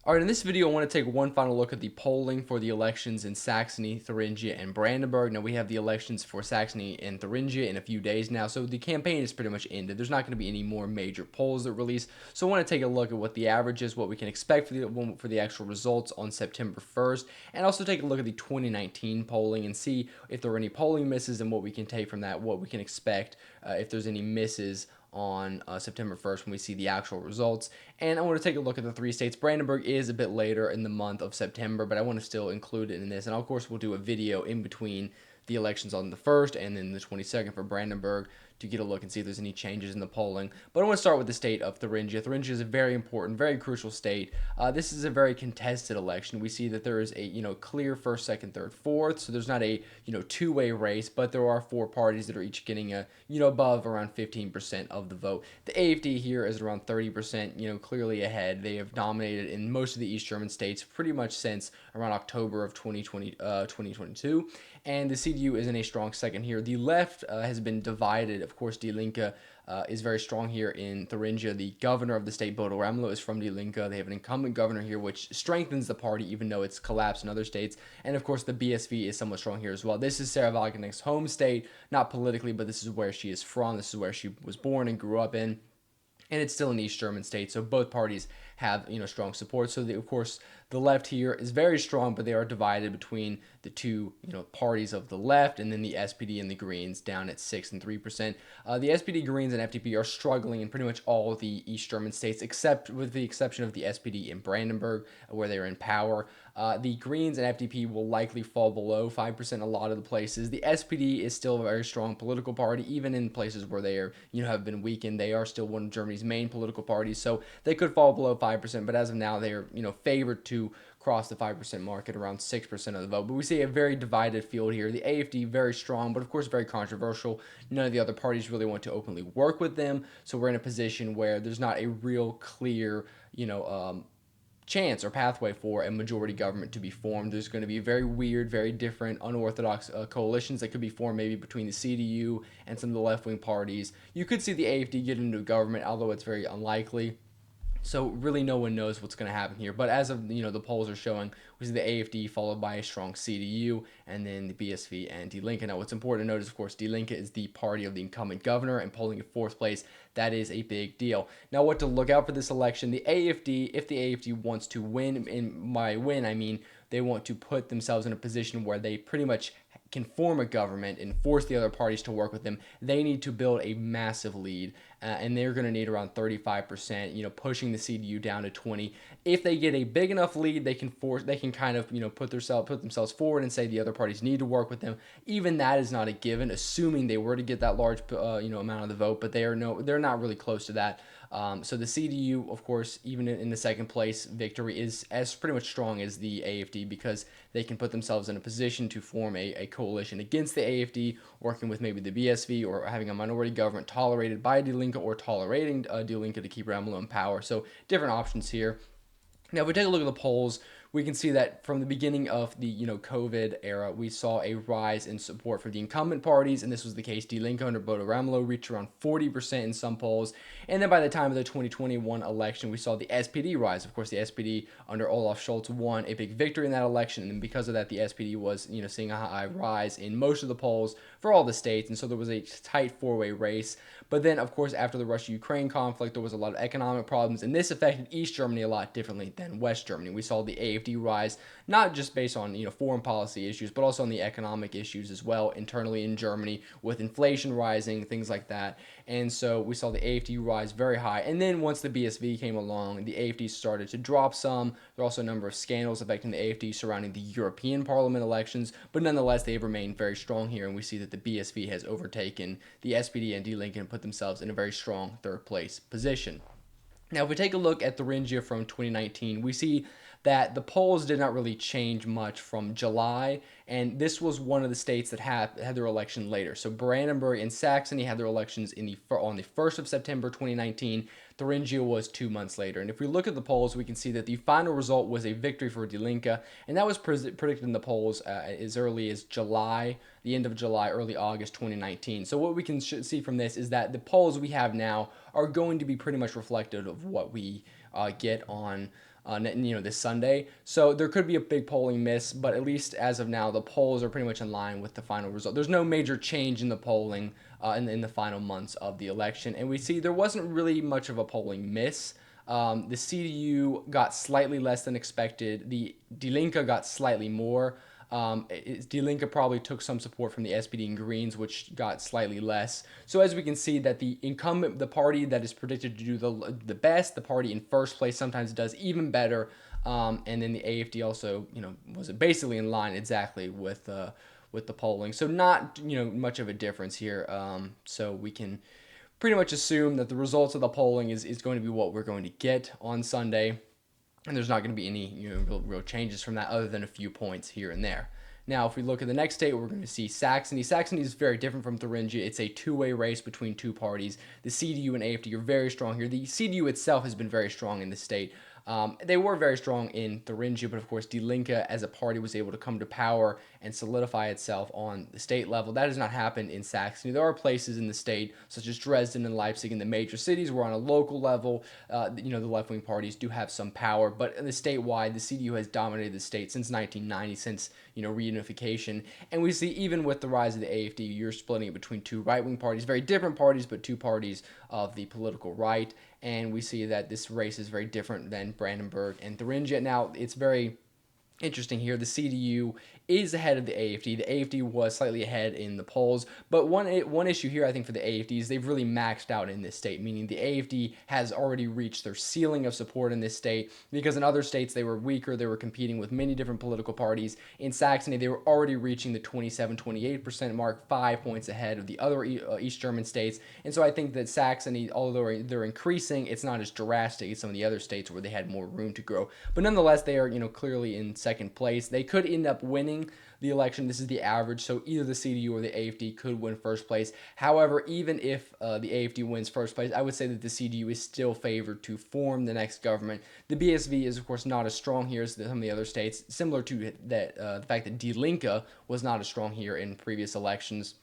All right, in this video, I want to take one final look at the polling for the elections in Saxony, Thuringia, and Brandenburg. Now, we have the elections for Saxony and Thuringia in a few days now, so the campaign is pretty much ended. There's not going to be any more major polls that release, so I want to take a look at what the average is, what we can expect for the actual results on September 1st, and also take a look at the 2019 polling and see if there are any polling misses and what we can take from that, what we can expect if there's any misses on September 1st when we see the actual results. And I want to take a look at the three states. Brandenburg is a bit later in the month of September, but I want to still include it in this. And of course, we'll do a video in between the elections on the 1st and then the 22nd for Brandenburg to get a look and see if there's any changes in the polling. But I want to start with the state of Thuringia. Thuringia is a very important, very crucial state. This is a very contested election. We see that there is a clear first, second, third, fourth. So there's not a two-way race, but there are four parties that are each getting above around 15% of the vote. The AfD here is around 30%, clearly ahead. They have dominated in most of the East German states pretty much since around October of 2022. And the CDU is in a strong second here. The left has been divided. Of course, Die Linke is very strong here in Thuringia. The governor of the state, Bodo Ramelow, is from Die Linke. They have an incumbent governor here, which strengthens the party, even though it's collapsed in other states. And of course, the BSV is somewhat strong here as well. This is Sarah Wagenknecht's home state, not politically, but this is where she is from. This is where she was born and grew up in. And it's still an East German state, so both parties have strong support. So of course the left here is very strong, but they are divided between the two parties of the left, and then the SPD and the Greens down at 6% and 3%. The SPD, Greens, and FDP are struggling in pretty much all of the East German states, except with the exception of the SPD in Brandenburg, where they're in power. The Greens and FDP will likely fall below 5% in a lot of the places. The SPD is still a very strong political party, even in places where they are have been weakened. They are still one of Germany's main political parties, so they could fall below 5%. But as of now, they are favored to cross the 5% mark at around 6% of the vote. But we see a very divided field here. The AfD very strong, but of course very controversial. None of the other parties really want to openly work with them, so we're in a position where there's not a real clear chance or pathway for a majority government to be formed. There's going to be very weird, very different, unorthodox coalitions that could be formed maybe between the CDU and some of the left-wing parties. You could see the AfD get into government, although it's very unlikely. So really no one knows what's going to happen here. But as of, the polls are showing, we see the AfD followed by a strong CDU and then the BSV and Die Linke. Now what's important to note is, of course, Die Linke is the party of the incumbent governor and polling in fourth place. That is a big deal. Now what to look out for this election, the AfD, if the AfD wants to win, and by win I mean they want to put themselves in a position where they pretty much can form a government and force the other parties to work with them, they need to build a massive lead, and they're going to need around 35%, pushing the CDU down to 20. If they get a big enough lead, they can kind of put themselves forward and say the other parties need to work with them. Even that is not a given, assuming they were to get that large amount of the vote, but they're not really close to that. So the CDU, of course, even in the second place victory, is as pretty much strong as the AfD because they can put themselves in a position to form a coalition against the AfD, working with maybe the BSV or having a minority government tolerated by Die Linke or tolerating Die Linke to keep Ramelow in power. So different options here. Now, if we take a look at the polls, we can see that from the beginning of the COVID era, we saw a rise in support for the incumbent parties, and this was the case. Die Linke under Bodo Ramelow reached around 40% in some polls, and then by the time of the 2021 election, we saw the SPD rise. Of course, the SPD under Olaf Scholz won a big victory in that election, and because of that, the SPD was seeing a high rise in most of the polls for all the states, and so there was a tight four-way race. But then, of course, after the Russia-Ukraine conflict, there was a lot of economic problems, and this affected East Germany a lot differently than West Germany. We saw the AfD rise, not just based on foreign policy issues, but also on the economic issues as well internally in Germany, with inflation rising, things like that. And so we saw the AfD rise very high. And then once the BSV came along, the AfD started to drop some. There are also a number of scandals affecting the AfD surrounding the European Parliament elections, but nonetheless, they have remained very strong here, and we see that the BSV has overtaken the SPD and Die Linke and put themselves in a very strong third place position. Now, if we take a look at Thuringia from 2019, we see that the polls did not really change much from July, and this was one of the states that had their election later. So Brandenburg and Saxony had their elections on the 1st of September 2019. Thuringia was 2 months later. And if we look at the polls, we can see that the final result was a victory for Die Linke, and that was predicted in the polls as early as July, the end of July, early August 2019. So what we can see from this is that the polls we have now are going to be pretty much reflective of what we get on this Sunday. So there could be a big polling miss, but at least as of now, the polls are pretty much in line with the final result. There's no major change in the polling in the final months of the election, and we see there wasn't really much of a polling miss. The CDU got slightly less than expected. The Die Linke got slightly more. Die Linke probably took some support from the SPD and Greens, which got slightly less. So as we can see, that the incumbent, the party that is predicted to do the best, the party in first place sometimes does even better. And then the AFD also, was basically in line exactly with the polling. So not much of a difference here. So we can pretty much assume that the results of the polling is going to be what we're going to get on Sunday. And there's not going to be any real changes from that other than a few points here and there. Now, if we look at the next state, we're going to see Saxony. Saxony is very different from Thuringia. It's a two-way race between two parties. The CDU and AFD are very strong here. The CDU itself has been very strong in the state. They were very strong in Thuringia, but of course, Die Linke as a party was able to come to power and solidify itself on the state level. That has not happened in Saxony. There are places in the state, such as Dresden and Leipzig, in the major cities, where on a local level, the left-wing parties do have some power. But in the statewide, the CDU has dominated the state since 1990, since reunification. And we see even with the rise of the AFD, you're splitting it between two right-wing parties, very different parties, but two parties of the political right. And we see that this race is very different than Brandenburg and Thuringia. Now, it's very interesting here. The CDU is ahead of the AFD. The AFD was slightly ahead in the polls, but one issue here, I think, for the AFD is they've really maxed out in this state, meaning the AFD has already reached their ceiling of support in this state, because in other states they were weaker. They were competing with many different political parties. In Saxony, they were already reaching the 27-28% mark, 5 points ahead of the other East German states. And so I think that Saxony, although they're increasing, it's not as drastic as some of the other states where they had more room to grow. But nonetheless, they are clearly in second place. They could end up winning the election. This is the average, so either the CDU or the AFD could win first place. However, even if the AFD wins first place, I would say that the CDU is still favored to form the next government. The BSV is, of course, not as strong here as some of the other states, similar to that the fact that Die Linke was not as strong here in previous elections.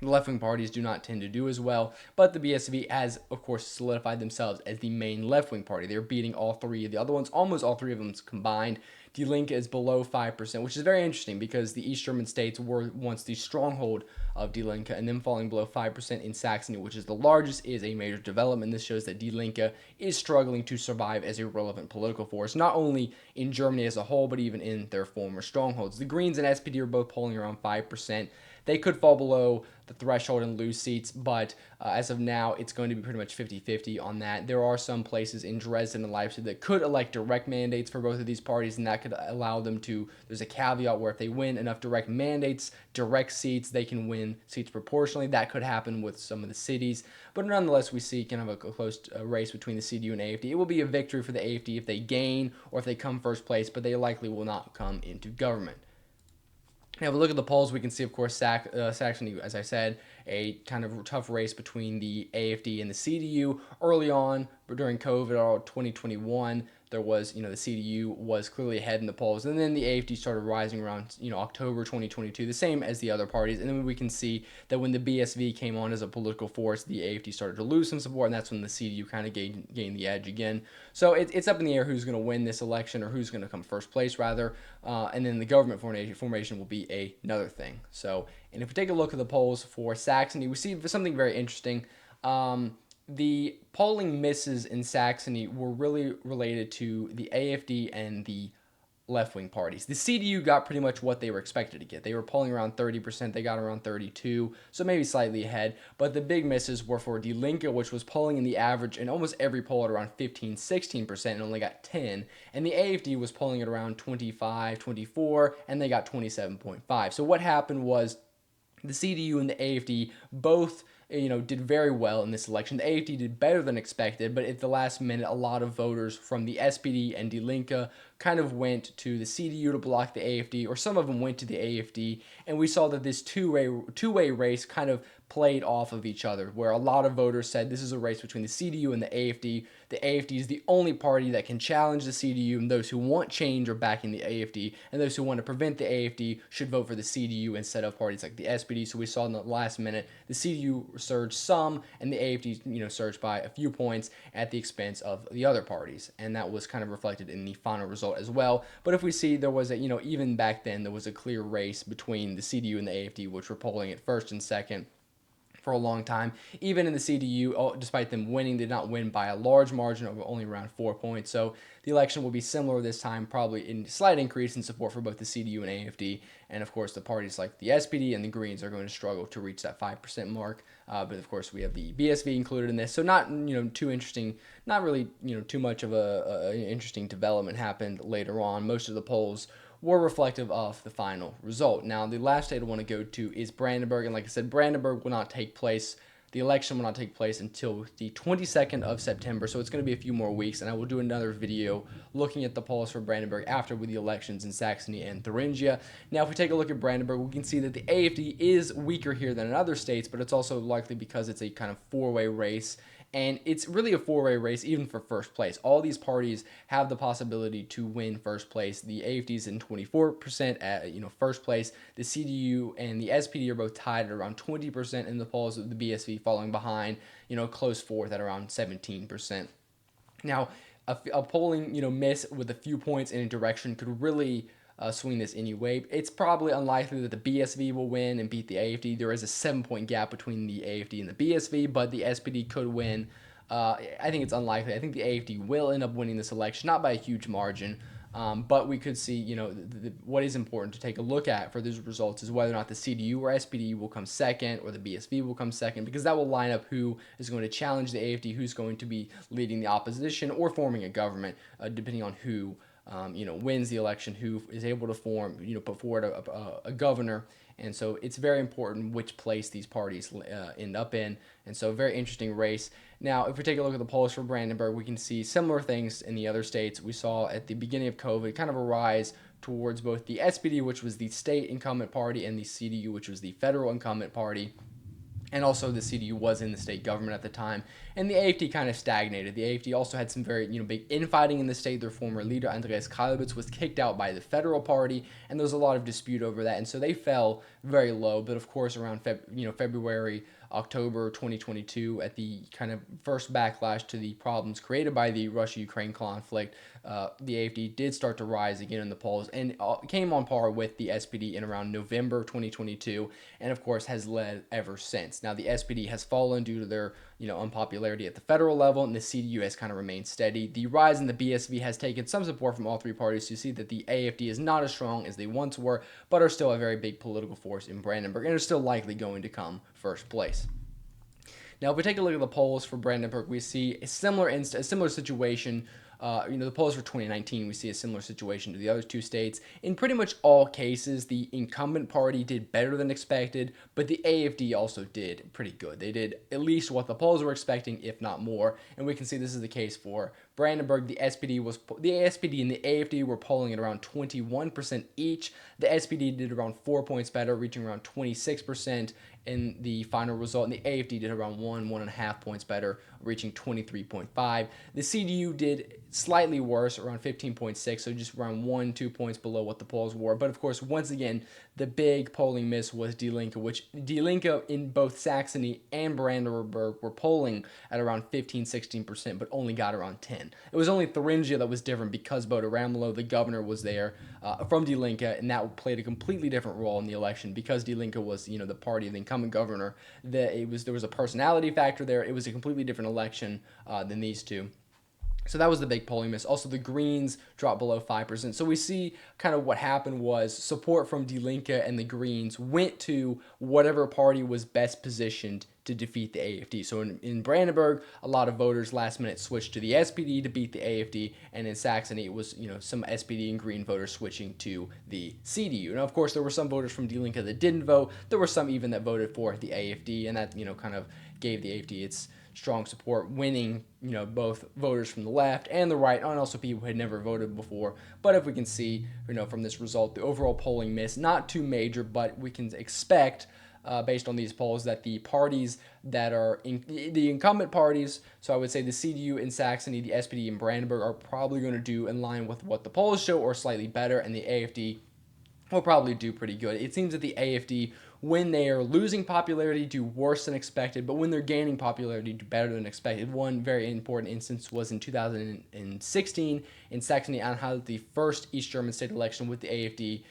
The left-wing parties do not tend to do as well, but the BSV has, of course, solidified themselves as the main left-wing party. They're beating all three of the other ones, almost all three of them combined. Die Linke is below 5%, which is very interesting because the East German states were once the stronghold of Die Linke, and them falling below 5% in Saxony, which is the largest, is a major development. This shows that Die Linke is struggling to survive as a relevant political force, not only in Germany as a whole, but even in their former strongholds. The Greens and SPD are both polling around 5%. They could fall below the threshold and lose seats, but as of now, it's going to be pretty much 50-50 on that. There are some places in Dresden and Leipzig that could elect direct mandates for both of these parties, and that could allow them to, there's a caveat where if they win enough direct mandates, direct seats, they can win seats proportionally. That could happen with some of the cities, but nonetheless, we see kind of a close race between the CDU and AFD. It will be a victory for the AFD if they gain or if they come first place, but they likely will not come into government. Now, if we look at the polls, we can see, of course, Saxony, as I said, a kind of tough race between the AFD and the CDU. Early on, during COVID or 2021, there was, the CDU was clearly ahead in the polls, and then the AFD started rising around, October 2022, the same as the other parties. And then we can see that when the BSV came on as a political force, the AFD started to lose some support, and that's when the CDU kind of gained the edge again. So it's up in the air who's going to win this election, or who's going to come first place, rather. And then the government formation will be another thing. So, and if we take a look at the polls for Saxony, we see something very interesting. The polling misses in Saxony were really related to the AFD and the left-wing parties. The CDU got pretty much what they were expected to get. They were polling around 30%. They got around 32%, so maybe slightly ahead. But the big misses were for Die Linke, which was polling in the average in almost every poll at around 15-16% and only got 10%. And the AFD was polling at around 25-24%, and they got 27.5%. So what happened was the CDU and the AFD both did very well in this election. The AFD did better than expected, but at the last minute, a lot of voters from the SPD and Die Linke kind of went to the CDU to block the AFD, or some of them went to the AFD, and we saw that this two-way race kind of played off of each other, where a lot of voters said this is a race between the CDU and the AFD. The AFD is the only party that can challenge the CDU, and those who want change are backing the AFD, and those who want to prevent the AFD should vote for the CDU instead of parties like the SPD. So we saw in the last minute the CDU surged some, and the AFD, surged by a few points at the expense of the other parties, and that was kind of reflected in the final result as well. But if we see, there was even back then there was a clear race between the CDU and the AFD, which were polling at first and second for a long time. Even in the CDU, despite them winning, they did not win by a large margin of only around 4 points. So the election will be similar this time, probably in slight increase in support for both the CDU and AFD. And of course, the parties like the SPD and the Greens are going to struggle to reach that 5% mark. But of course, we have the BSV included in this. So not too interesting, not really too much of a interesting development happened later on. Most of the polls were reflective of the final result. Now, the last state I want to go to is Brandenburg, and like I said, Brandenburg will not take place. The election will not take place until the 22nd of September, so it's going to be a few more weeks, and I will do another video looking at the polls for Brandenburg after with the elections in Saxony and Thuringia. Now, if we take a look at Brandenburg, we can see that the AFD is weaker here than in other states, but it's also likely because it's a kind of four-way race. And it's really a four-way race, even for first place. All these parties have the possibility to win first place. The AFD is in 24% at first place. The CDU and the SPD are both tied at around 20% in the polls, with the BSV falling behind, close fourth at around 17%. Now, a polling miss with a few points in a direction could really swing this anyway. It's probably unlikely that the BSV will win and beat the AFD. There is a 7-point gap between the AFD and the BSV, but the SPD could win. I think it's unlikely. I think the AFD will end up winning this election, not by a huge margin, but we could see, what is important to take a look at for these results is whether or not the CDU or SPD will come second or the BSV will come second, because that will line up who is going to challenge the AFD, who's going to be leading the opposition or forming a government, depending on who wins the election, who is able to put forward a governor. And so it's very important which place these parties end up in. And so very interesting race. Now, if we take a look at the polls for Brandenburg, we can see similar things in the other states. We saw at the beginning of COVID kind of a rise towards both the SPD, which was the state incumbent party, and the CDU, which was the federal incumbent party. And also the CDU was in the state government at the time, and the AFD kind of stagnated. The AFD also had some very big infighting in the state. Their former leader Andreas Kalbitz was kicked out by the federal party, and there was a lot of dispute over that, and so they fell very low. But of course, around February, October 2022, at the kind of first backlash to the problems created by the Russia-Ukraine conflict, the AFD did start to rise again in the polls and came on par with the SPD in around November 2022, and of course has led ever since. Now, the SPD has fallen due to their unpopularity at the federal level, and the CDU has kind of remained steady. The rise in the BSV has taken some support from all three parties to see that the AFD is not as strong as they once were, but are still a very big political force in Brandenburg and are still likely going to come first place. Now, if we take a look at the polls for Brandenburg, we see a similar situation. The polls for 2019, we see a similar situation to the other two states. In pretty much all cases, the incumbent party did better than expected, but the AFD also did pretty good. They did at least what the polls were expecting, if not more. And we can see this is the case for Brandenburg. The SPD and the AFD were polling at around 21% each. The SPD did around 4 points better, reaching around 26% in the final result, and the AFD did around 1.5 points better, reaching 23.5. The CDU did slightly worse, around 15.6, so just around 1-2 points below what the polls were. But of course, once again, the big polling miss was Die Linke, which Die Linke in both Saxony and Brandenburg were polling at around 15-16%, but only got around 10. It was only Thuringia that was different because Bodo Ramelow, the governor, was there from Die Linke, and that played a completely different role in the election because Die Linke was, the party of the incumbent governor. There was a personality factor there. It was a completely different election than these two. So that was the big polling miss. Also, the Greens dropped below 5%. So we see kind of what happened was support from Die Linke and the Greens went to whatever party was best positioned to defeat the AFD. So in Brandenburg, a lot of voters last minute switched to the SPD to beat the AFD, and in Saxony, it was some SPD and Green voters switching to the CDU. Now, of course, there were some voters from Die Linke that didn't vote. There were some even that voted for the AFD, and that kind of gave the AFD its strong support, winning both voters from the left and the right, and also people who had never voted before. But if we can see from this result, the overall polling miss, not too major, but we can expect based on these polls, that the parties that are the incumbent parties, so I would say the CDU in Saxony, the SPD in Brandenburg, are probably going to do in line with what the polls show or slightly better, and the AFD will probably do pretty good. It seems that the AFD, when they are losing popularity, do worse than expected, but when they're gaining popularity, do better than expected. One very important instance was in 2016 in Saxony-Anhalt, the first East German state election with the AFD.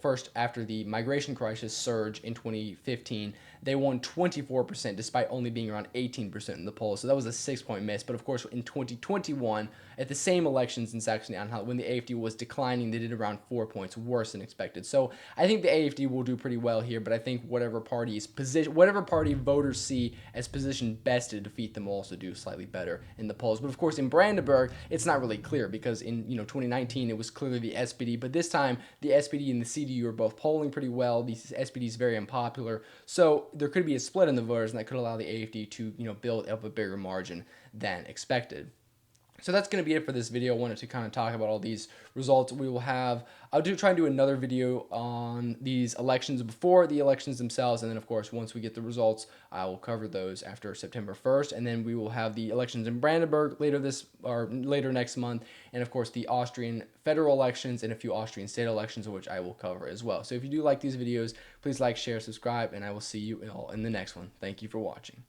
First after the migration crisis surge in 2015, they won 24% despite only being around 18% in the polls. So that was a 6-point miss. But of course, in 2021, at the same elections in Saxony-Anhalt, when the AFD was declining, they did around 4 points worse than expected. So I think the AFD will do pretty well here, but I think whatever party voters see as positioned best to defeat them will also do slightly better in the polls. But of course, in Brandenburg, it's not really clear because in 2019 it was clearly the SPD, but this time the SPD and the CDU are both polling pretty well. The SPD is very unpopular, so there could be a split in the voters, and that could allow the AFD to build up a bigger margin than expected. So that's going to be it for this video. I wanted to kind of talk about all these results. I'll try and do another video on these elections before the elections themselves. And then, of course, once we get the results, I will cover those after September 1st. And then we will have the elections in Brandenburg later next month. And, of course, the Austrian federal elections and a few Austrian state elections, which I will cover as well. So if you do like these videos, please like, share, subscribe, and I will see you all in the next one. Thank you for watching.